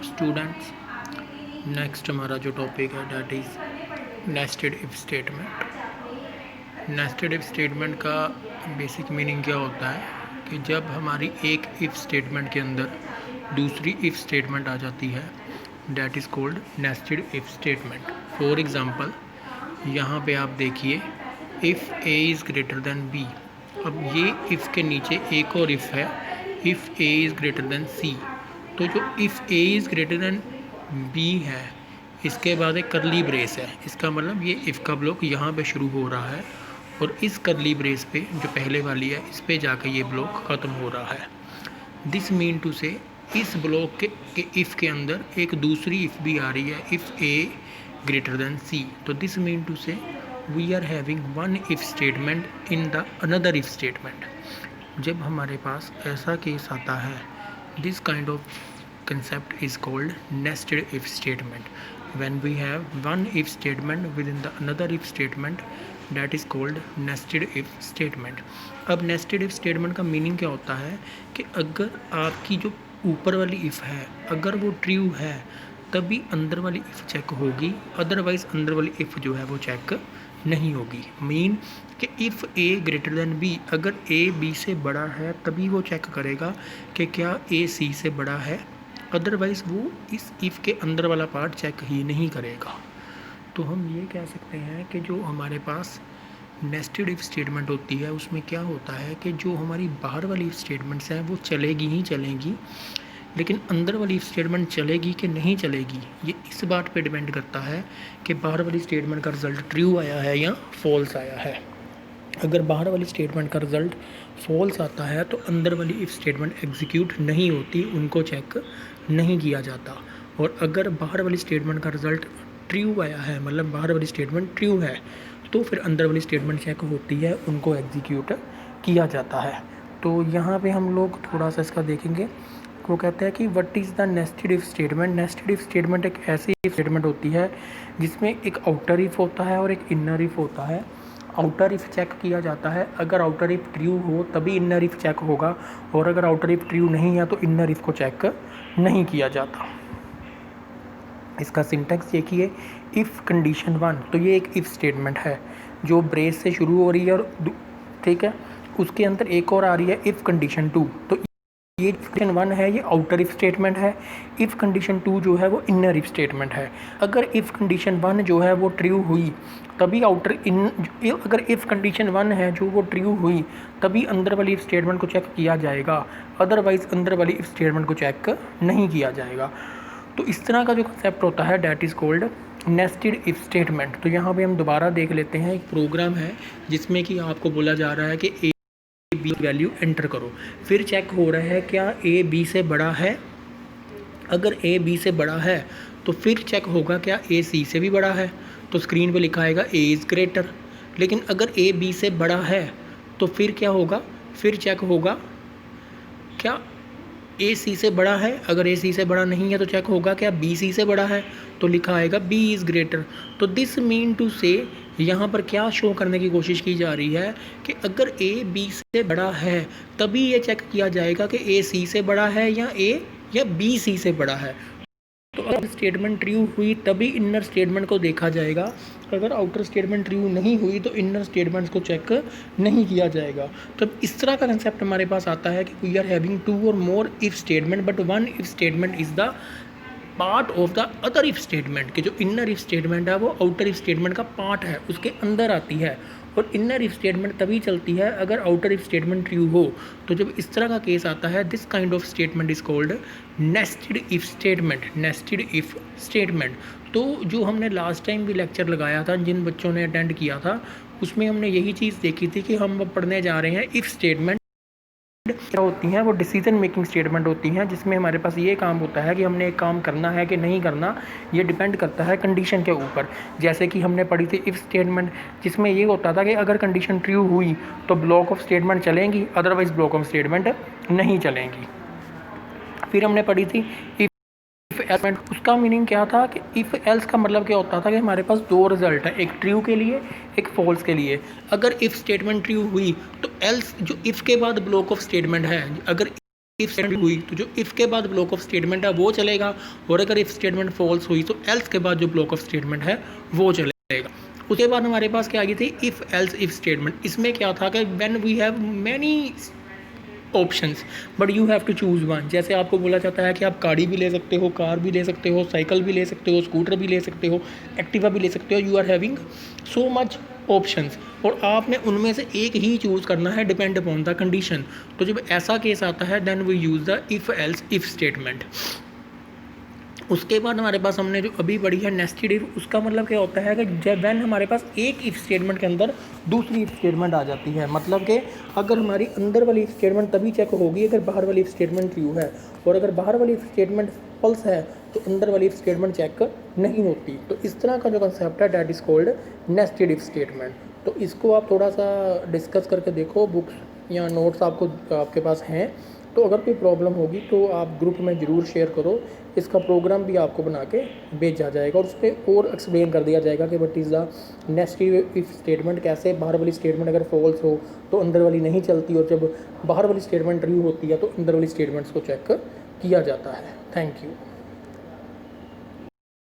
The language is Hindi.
स्टूडेंट्स, नेक्स्ट हमारा जो टॉपिक है that is nested if statement. Nested if statement का बेसिक मीनिंग क्या होता है कि जब हमारी एक इफ़ स्टेटमेंट के अंदर दूसरी इफ़ स्टेटमेंट आ जाती है, that is called nested if statement. For example, यहाँ पे आप देखिए, if A is greater than B. अब ये इफ़ के नीचे एक और इफ़ है, if A is greater than C. तो जो if A is greater than B है, इसके बाद एक करली ब्रेस है। इसका मतलब ये इफ़ का ब्लॉक यहाँ पे शुरू हो रहा है और इस करली ब्रेस पे जो पहले वाली है, इस पे जाकर ये ब्लॉक ख़त्म हो रहा है। दिस मीन टू से इस ब्लॉक के इफ़ के अंदर एक दूसरी इफ़ भी आ रही है, if A greater than C. तो this mean to say we are having one if statement in the another if statement. जब हमारे पास ऐसा केस आता है, this kind of concept is called nested if statement. When we have one if statement within the another if statement, that is called nested if statement. अब nested if statement का मीनिंग क्या होता है कि अगर आपकी जो ऊपर वाली इफ़ है, अगर वो ट्रू है तभी अंदर वाली इफ़ चेक होगी, अदरवाइज़ अंदर वाली इफ़ जो है वो चेक नहीं होगी। मीन कि if A greater than B, अगर ए बी से बड़ा है तभी वो चेक करेगा कि क्या ए सी से बड़ा है, अदरवाइज़ वो इस इफ़ के अंदर वाला पार्ट चेक ही नहीं करेगा। तो हम ये कह सकते हैं कि जो हमारे पास नेस्टेड इफ़ स्टेटमेंट होती है, उसमें क्या होता है कि जो हमारी बाहर वाली इफ़ स्टेटमेंट्स हैं वो चलेगी ही चलेंगी, लेकिन अंदर वाली इफ़ स्टेटमेंट चलेगी कि नहीं चलेगी, ये इस बात पे डिपेंड करता है कि बाहर वाली स्टेटमेंट का रिज़ल्ट ट्रू आया है या फॉल्स आया है। अगर बाहर वाली स्टेटमेंट का रिज़ल्ट फॉल्स आता है तो अंदर वाली इफ़ स्टेटमेंट एग्जीक्यूट नहीं होती, उनको चेक नहीं किया जाता। और अगर बाहर वाली स्टेटमेंट का रिज़ल्ट ट्रू आया है, मतलब बाहर वाली स्टेटमेंट ट्रू है, तो फिर अंदर वाली स्टेटमेंट चेक होती है, उनको एग्जीक्यूट किया जाता है। तो यहाँ पे हम लोग थोड़ा सा इसका देखेंगे। वो कहते हैं कि what is the nested if statement. Nested if statement एक ऐसी इफ़ स्टेटमेंट होती है जिसमें एक आउटर इफ़ होता है और एक इनर इफ़ होता है। आउटर इफ़ चेक किया जाता है, अगर आउटर इफ़ ट्रू हो तभी इनर इफ़ चेक होगा, और अगर आउटर इफ़ ट्रू नहीं है तो इनर इफ़ को चेक नहीं किया जाता। इसका सिंटेक्स देखिए, इफ़ कंडीशन 1, तो ये एक इफ़ स्टेटमेंट है जो ब्रेस से शुरू हो रही है, और ठीक है, उसके अंदर एक और आ रही है इफ़ कंडीशन 2। तो ये कंडीशन 1 है, ये आउटर इफ़ स्टेटमेंट है। इफ़ कंडीशन 2 जो है वो इनर इफ़ स्टेटमेंट है। अगर इफ़ कंडीशन 1 जो है वो ट्रू हुई तभी अगर इफ़ कंडीशन 1 है जो वो ट्रू हुई तभी अंदर वाली इफ़ स्टेटमेंट को चेक किया जाएगा, अदरवाइज़ अंदर वाली इफ़ स्टेटमेंट को चेक नहीं किया जाएगा। तो इस तरह का जो कंसेप्ट होता है that is called nested if statement. तो यहाँ पे हम दोबारा देख लेते हैं, एक प्रोग्राम है जिसमें कि आपको बोला जा रहा है कि ए बी वैल्यू एंटर करो, फिर चेक हो रहा है क्या ए बी से बड़ा है। अगर ए बी से बड़ा है तो फिर चेक होगा क्या ए सी से भी बड़ा है, तो स्क्रीन पे लिखा आएगा ए इज़ ग्रेटर। लेकिन अगर ए बी से बड़ा है तो फिर क्या होगा, फिर चेक होगा क्या ए सी से बड़ा है। अगर ए सी से बड़ा नहीं है तो चेक होगा क्या बी सी से बड़ा है, तो लिखा आएगा बी इज़ ग्रेटर। तो दिस मीन टू से यहाँ पर क्या शो करने की कोशिश की जा रही है कि अगर ए बी से बड़ा है तभी ये चेक किया जाएगा कि ए सी से बड़ा है या बी सी से बड़ा है। तो अगर स्टेटमेंट ट्रू हुई तभी इनर स्टेटमेंट को देखा जाएगा, अगर आउटर स्टेटमेंट ट्रू नहीं हुई तो इनर स्टेटमेंट्स को चेक नहीं किया जाएगा। तो इस तरह का कंसेप्ट हमारे पास आता है कि वी आर हैविंग 2 और मोर if statement, but one if statement is the part of the other if statement. कि जो इनर इफ़ स्टेटमेंट है वो आउटर इफ़ स्टेटमेंट का पार्ट है, उसके अंदर आती है। और इनर इफ़ स्टेटमेंट तभी चलती है अगर आउटर इफ़ स्टेटमेंट ट्रू हो। तो जब इस तरह का केस आता है, this kind of statement is called nested if statement. Nested if statement. तो जो हमने लास्ट टाइम भी लेक्चर लगाया था, जिन बच्चों ने अटेंड किया था, उसमें हमने यही चीज़ देखी थी कि हम अब पढ़ने जा रहे हैं इफ़ स्टेटमेंट क्या होती हैं। वो डिसीजन मेकिंग स्टेटमेंट होती हैं जिसमें हमारे पास ये काम होता है कि हमने एक काम करना है कि नहीं करना, ये डिपेंड करता है कंडीशन के ऊपर। जैसे कि हमने पढ़ी थी इफ़ स्टेटमेंट, जिसमें ये होता था कि अगर कंडीशन ट्रू हुई तो ब्लॉक ऑफ स्टेटमेंट चलेंगी, अदरवाइज ब्लॉक ऑफ स्टेटमेंट नहीं चलेंगी। फिर हमने पढ़ी थी इफ़ एल्स। उसका मीनिंग क्या था कि इफ़ एल्स का मतलब क्या होता था कि हमारे पास 2 रिजल्ट है, एक ट्रू के लिए एक फॉल्स के लिए। अगर इफ़ स्टेटमेंट ट्रू हुई तो एल्स जो इफ़ के बाद ब्लॉक ऑफ स्टेटमेंट है, अगर इफ स्टेटमेंट हुई तो जो इफ के बाद ब्लॉक ऑफ स्टेटमेंट है वो चलेगा, और अगर इफ स्टेटमेंट फॉल्स हुई तो एल्स के बाद जो ब्लॉक ऑफ स्टेटमेंट है वो चलेगा। उसके बाद हमारे पास क्या आई थी, इफ एल्स इफ स्टेटमेंट। इसमें क्या था कि when we have many options but you have to choose one. जैसे आपको बोला जाता है कि आप गाड़ी भी ले सकते हो, कार भी ले सकते हो, साइकिल भी ले सकते हो, स्कूटर भी ले सकते हो, एक्टिवा भी ले सकते हो, you are having so much options, और आपने उनमें से एक ही चूज़ करना है डिपेंड अपॉन द कंडीशन। तो जब ऐसा केस आता है then we use the if else if statement. उसके बाद हमारे पास हमने जो अभी पढ़ी है नेस्टेड इफ, उसका मतलब क्या होता है कि जब वैन हमारे पास एक इफ स्टेटमेंट के अंदर दूसरी इफ स्टेटमेंट आ जाती है, मतलब कि अगर हमारी अंदर वाली इफ स्टेटमेंट तभी चेक होगी अगर बाहर वाली इफ स्टेटमेंट ट्रू है, और अगर बाहर वाली इफ स्टेटमेंट फॉल्स है तो अंदर वाली इफ स्टेटमेंट चेक नहीं होती। तो इस तरह का जो कंसेप्ट है that is called nested if statement. तो इसको आप थोड़ा सा डिस्कस करके देखो, बुक्स या नोट्स आपके पास हैं, तो अगर कोई प्रॉब्लम होगी तो आप ग्रुप में ज़रूर शेयर करो। इसका प्रोग्राम भी आपको बना के भेजा जाएगा और उस पर और एक्सप्लेन कर दिया जाएगा कि what is the nested if statement, कैसे बाहर वाली स्टेटमेंट अगर फॉल्स हो तो अंदर वाली नहीं चलती, और जब बाहर वाली स्टेटमेंट ट्रू होती है तो अंदर वाली स्टेटमेंट्स को चेक किया जाता है। Thank you.